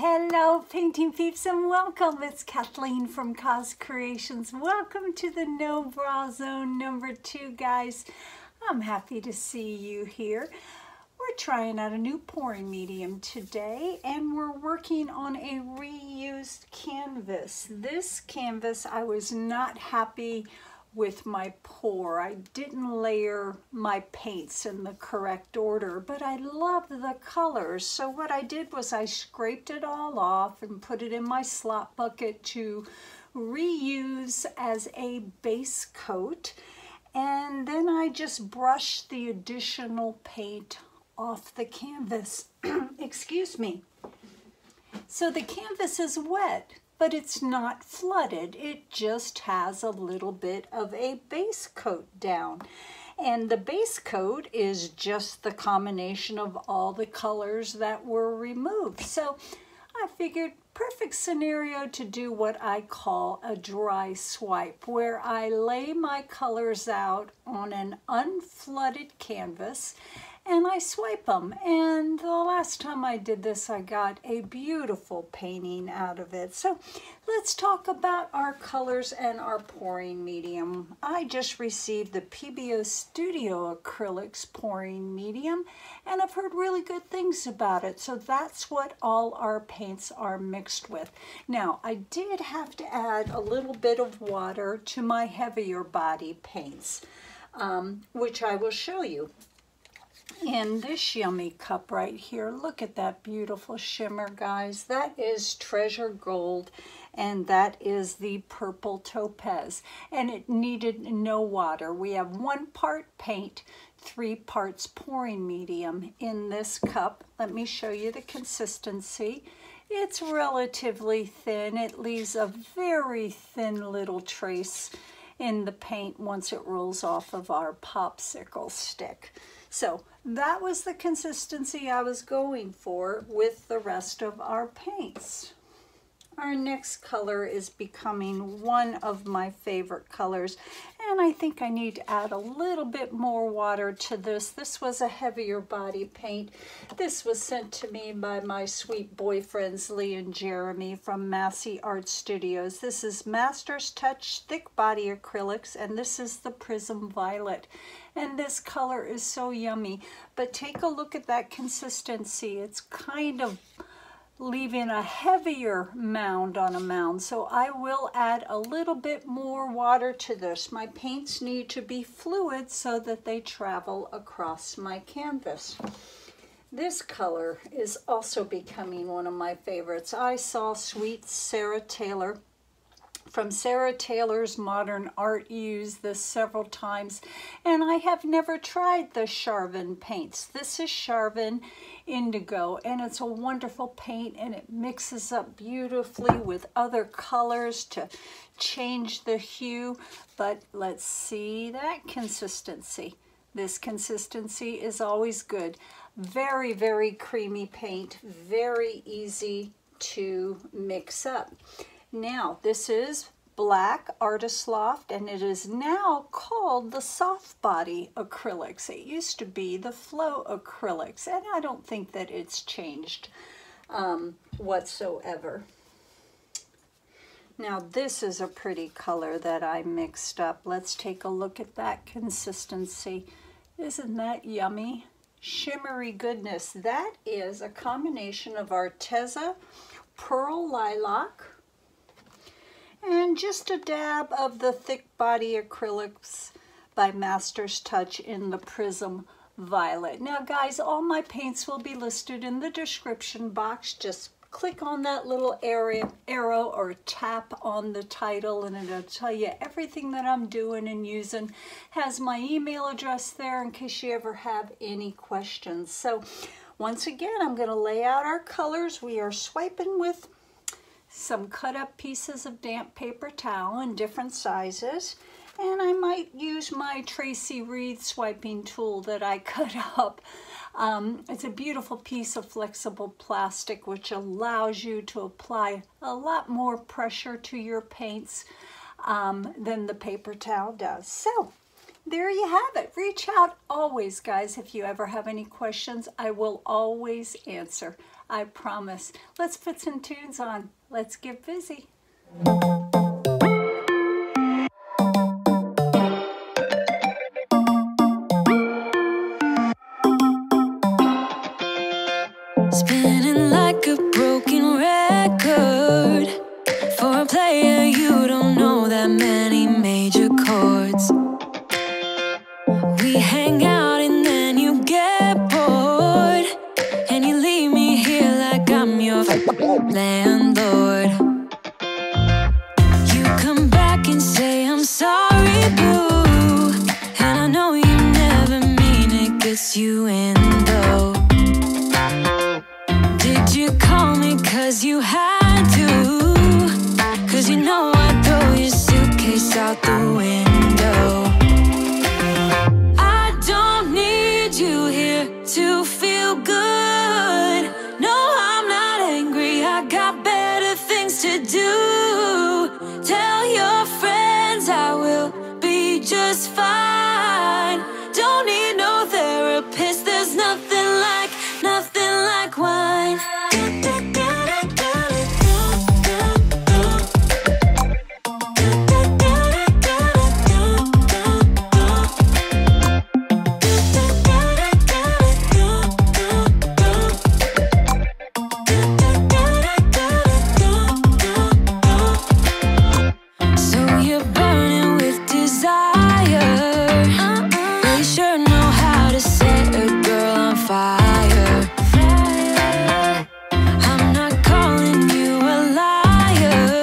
Hello painting peeps and welcome. It's Kathleen from COZ Creations. Welcome to the No Bra Zone number 2, guys. I'm happy to see you here. We're trying out a new pouring medium today and we're working on a reused canvas. This canvas, I was not happy with my pour. I didn't layer my paints in the correct order, but I love the colors. So what I did was I scraped it all off and put it in my slop bucket to reuse as a base coat. And then I just brushed the additional paint off the canvas. Excuse me. So the canvas is wet, but it's not flooded. It just has a little bit of a base coat down. And the base coat is just the combination of all the colors that were removed. So I figured perfect scenario to do what I call a dry swipe, where I lay my colors out on an unflooded canvas and I swipe them. And the last time I did this, I got a beautiful painting out of it. So let's talk about our colors and our pouring medium. I just received the Pebeo Studio Acrylics pouring medium, and I've heard really good things about it. So that's what all our paints are mixed with. Now, I did have to add a little bit of water to my heavier body paints, which I will show you. In this yummy cup right here, look at that beautiful shimmer, guys. That is treasure gold, and that is the purple topaz, and it needed no water. We have 1 part paint, 3 parts pouring medium in this cup. Let me show you the consistency. It's relatively thin. It leaves a very thin little trace in the paint once it rolls off of our popsicle stick. So that was the consistency I was going for with the rest of our paints. Our next color is becoming one of my favorite colors, and I think I need to add a little bit more water to this. This was a heavier body paint. This was sent to me by my sweet boyfriends Lee and Jeremy from Massey Art Studios. This is Master's Touch Thick Body Acrylics, and this is the Prism Violet. And this color is so yummy, but take a look at that consistency. It's kind of leaving a heavier mound on a mound, so I will add a little bit more water to this. My paints need to be fluid so that they travel across my canvas. This color is also becoming one of my favorites. I saw sweet Sarah Taylor from Sarah Taylor's Modern Art use this several times, and I have never tried the Charvin paints. This is Charvin Indigo, and it's a wonderful paint, and it mixes up beautifully with other colors to change the hue. But let's see that consistency. This consistency is always good. Very, very creamy paint, very easy to mix up. Now, this is black Artist Loft, and it is now called the Soft Body Acrylics. It used to be the Flow Acrylics, and I don't think that it's changed whatsoever. Now, this is a pretty color that I mixed up. Let's take a look at that consistency. Isn't that yummy? Shimmery goodness. That is a combination of Arteza, Pearl Lilac, and just a dab of the Thick Body Acrylics by Master's Touch in the Prism Violet. Now, guys, all my paints will be listed in the description box. Just click on that little arrow or tap on the title, and it'll tell you everything that I'm doing and using. Has my email address there in case you ever have any questions. So once again, I'm going to lay out our colors. We are swiping with some cut up pieces of damp paper towel in different sizes, and I might use my Tracy Reed swiping tool that I cut up. It's a beautiful piece of flexible plastic which allows you to apply a lot more pressure to your paints than the paper towel does. So there you have it. Reach out always, guys. If you ever have any questions, I will always answer. I promise. Let's put some tunes on. Let's get busy. Spinning like a broken record. For a player, you don't know that many major chords. We hang out and then you get bored, and you leave me here like I'm your landlord. You come back and say I'm sorry, boo, and I know you never mean it, gets you in though. Did you call me cause you had to? Cause you know I'd throw your suitcase out the window. I don't need you here to feel good. No, I'm not angry, I got better things to do. Tell your friends I will be just fine. Don't need no therapist, there's nothing like wine. So you're burning with desire. You sure know how to set a girl on fire. I'm not calling you a liar.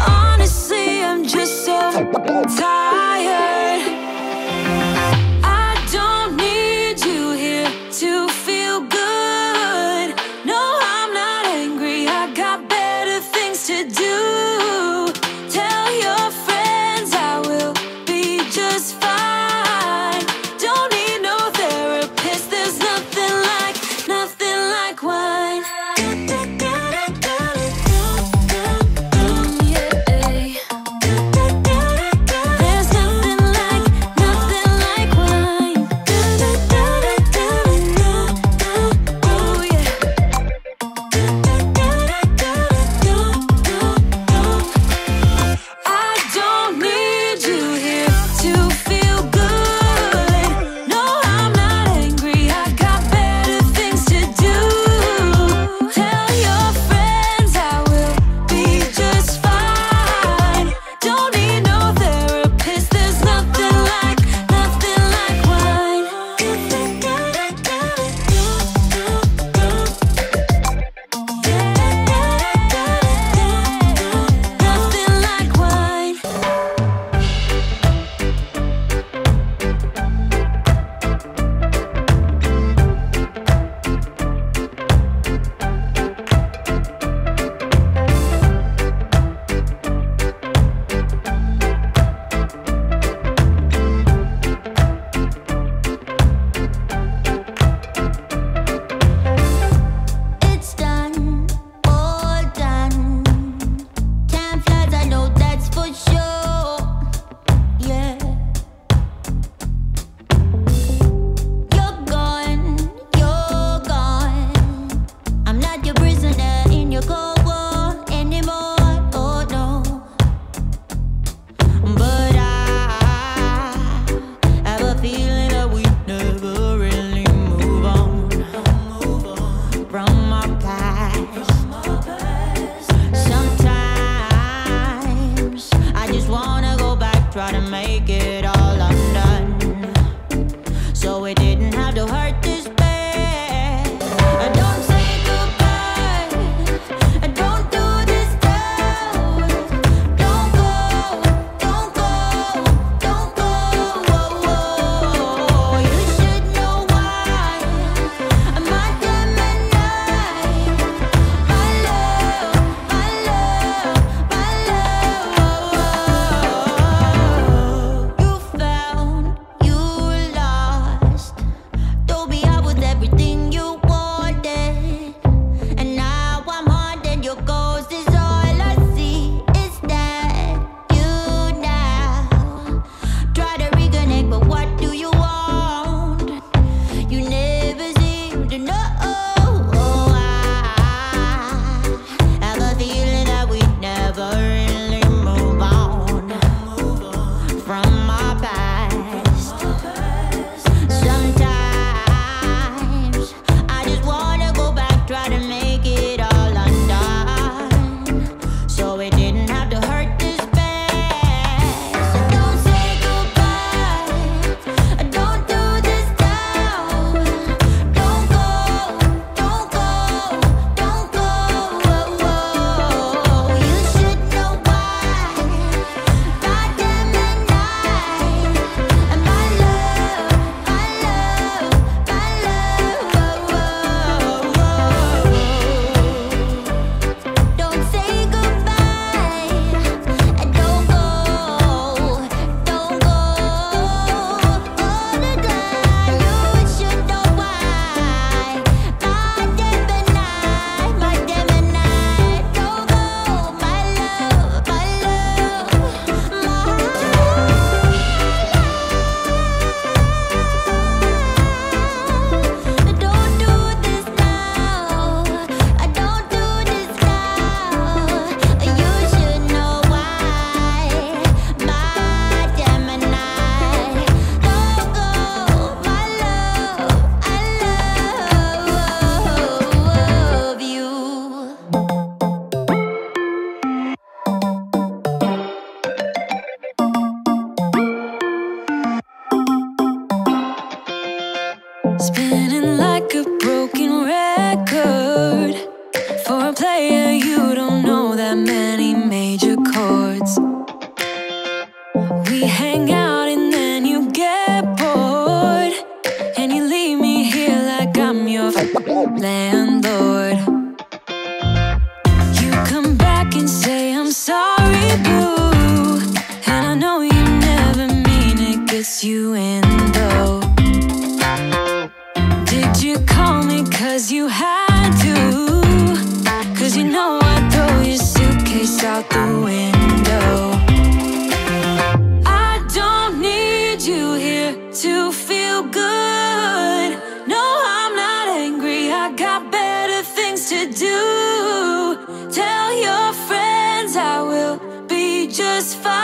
Honestly, I'm just so tired. I don't need you here to feel good. No, I'm not angry, I got better things to do. Tell your friends I will be just fine. Don't need no therapist, there's nothing like wine. There's nothing like wine. Oh yeah. I don't need you here to feel good. No, I'm not angry, I got better things to do. Tell your friends I will be just fine. Don't need no therapist, there's nothing like wine. Nothing like wine. It's done, all done. Time flies, I know that's for sure. Yeah. You're gone, you're gone. I'm not your prisoner in your cold war anymore. Oh no. But I have a feeling that we never really move on from our past. Sometimes I just wanna go back, try to make it all undone, so it didn't have to hurt this bad. Don't say goodbye, don't do this now. Don't go, don't go, don't go. You should know why. My Gemini, my love, my love, my love. You found, you lost. Spinning like a broken record. For a player, you don't know that many major chords. We hang out and then you get bored, and you leave me here like I'm your landlord. You come back and say I'm sorry, boo, and I know you never mean it, gets you in though. Did you call me cause you had to? Cause you know I'd throw your suitcase out the window. I don't need you here to feel good. No, I'm not angry, I got better things to do. Tell your friends I will be just fine.